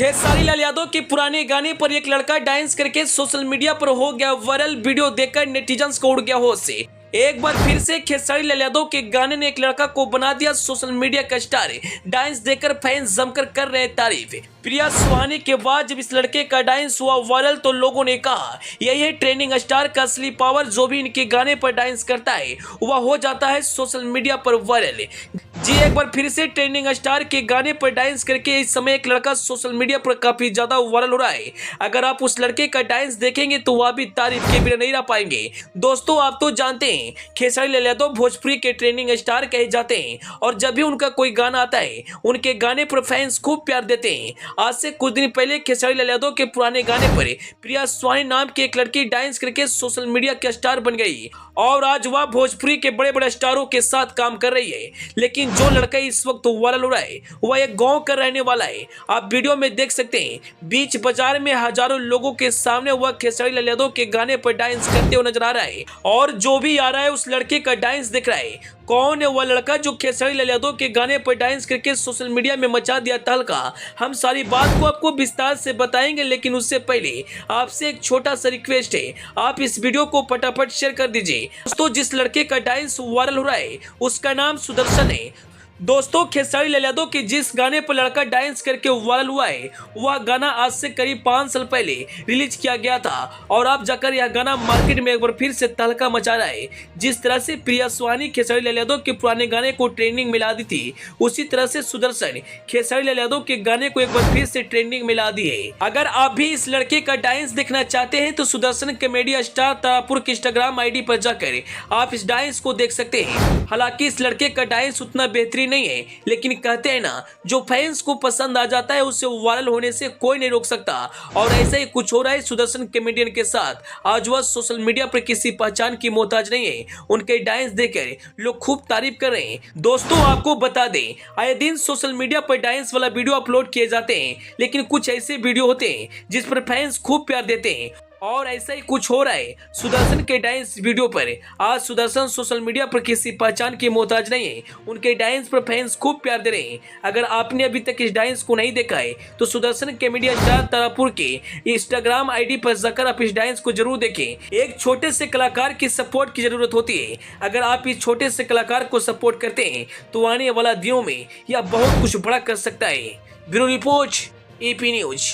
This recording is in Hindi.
खेसारी लाल यादव के पुराने गाने पर एक लड़का डांस करके सोशल मीडिया पर हो गया वायरल। वीडियो देखकर नेटिजन्स को उड़ गया होश से। एक बार फिर से खेसारी लाल यादव के गाने ने एक लड़का को बना दिया सोशल मीडिया का स्टार। डांस देखकर फैंस जमकर कर रहे तारीफ। प्रिया सुहानी के बाद जब इस लड़के का डांस हुआ वायरल तो लोगों ने कहा यही है ट्रेंडिंग स्टार का असली पावर। जो भी इनके गाने पर डांस करता है वह हो जाता है सोशल मीडिया पर वायरल। जी एक बार फिर से ट्रेंडिंग स्टार के गाने पर डांस करके इस समय एक लड़का सोशल मीडिया पर काफी ज्यादा वायरल हो रहा है। अगर आप उस लड़के का डांस देखेंगे तो वह भी तारीफ के बिना नहीं रह पाएंगे। दोस्तों आप तो जानते हैं खेसारी लाल यादव भोजपुरी के ट्रेंडिंग स्टार कहे जाते हैं और जब भी उनका कोई गाना आता है उनके गाने पर फैंस खूब प्यार देते हैं। आज से कुछ दिन पहले खेसारी लाल यादव के पुराने गाने पर प्रिया सुहानी नाम की एक लड़की डांस करके सोशल मीडिया के स्टार बन गई और आज वह भोजपुरी के बड़े बड़े स्टारों के साथ काम कर रही है। लेकिन जो लड़का इस वक्त वायरल हो रहा है वह एक गांव का रहने वाला है। आप वीडियो में देख सकते हैं बीच बाजार में हजारों लोगों के सामने वह खेसारी लाल यादव के गाने पर डांस करते हुए नजर आ रहा है और जो भी आ रहा है उस लड़के का डांस दिख रहा है। कौन है वह लड़का जो खेसारी लाल यादव के गाने पर डांस करके सोशल मीडिया में मचा दिया तहलका? हम सारी बात को आपको विस्तार से बताएंगे, लेकिन उससे पहले आपसे एक छोटा सा रिक्वेस्ट है, आप इस वीडियो को फटाफट शेयर कर दीजिए। दोस्तों जिस लड़के का डांस वायरल हो रहा है उसका नाम सुदर्शन है। दोस्तों खेसारी लाल यादव के जिस गाने पर लड़का डांस करके वायरल हुआ है वह गाना आज से करीब 5 साल पहले रिलीज किया गया था और अब जाकर यह गाना मार्केट में एक बार फिर से तहलका मचा रहा है। जिस तरह से प्रिया सुहानी खेसारी लाल यादव के पुराने गाने को ट्रेंडिंग में ला दी थी उसी तरह से सुदर्शन खेसारी लाल यादव के गाने को एक बार फिर से ट्रेंडिंग में ला दी है। अगर आप भी इस लड़के का डांस देखना चाहते हैं तो सुदर्शन कॉमेडी स्टार तारापुर के इंस्टाग्राम ID पर जाकर आप इस डांस को देख सकते हैं। हालांकि इस लड़के का डांस उतना बेहतरीन नहीं है, लेकिन कहते हैं ना जो फैंस को पसंद आ जाता है उसे वायरल होने से कोई नहीं रोक सकता। और ऐसा ही कुछ हो रहा है सुदर्शन कॉमेडियन के साथ। आज वह सोशल मीडिया पर किसी पहचान की मोहताज नहीं है। उनके डांस देखकर लोग खूब तारीफ कर रहे हैं। दोस्तों आपको बता दें आए दिन सोशल मीडिया पर डांस वाला वीडियो अपलोड किए जाते हैं, लेकिन कुछ ऐसे वीडियो होते हैं जिस पर फैंस खूब प्यार देते हैं और ऐसा ही कुछ हो रहा है सुदर्शन के डांस वीडियो पर। आज सुदर्शन सोशल मीडिया पर किसी पहचान की मोहताज नहीं है। उनके डांस पर फैंस खूब प्यार दे रहे हैं। अगर आपने अभी तक इस डांस को नहीं देखा है तो सुदर्शन कॉमेडी स्टार तारापुर के इंस्टाग्राम ID पर जाकर आप इस डांस को जरूर देखें। एक छोटे से कलाकार की सपोर्ट की जरूरत होती है। अगर आप इस छोटे से कलाकार को सपोर्ट करते हैं तो आने वाला दिनों में यह बहुत कुछ बड़ा कर सकता है। Bureau report AP news.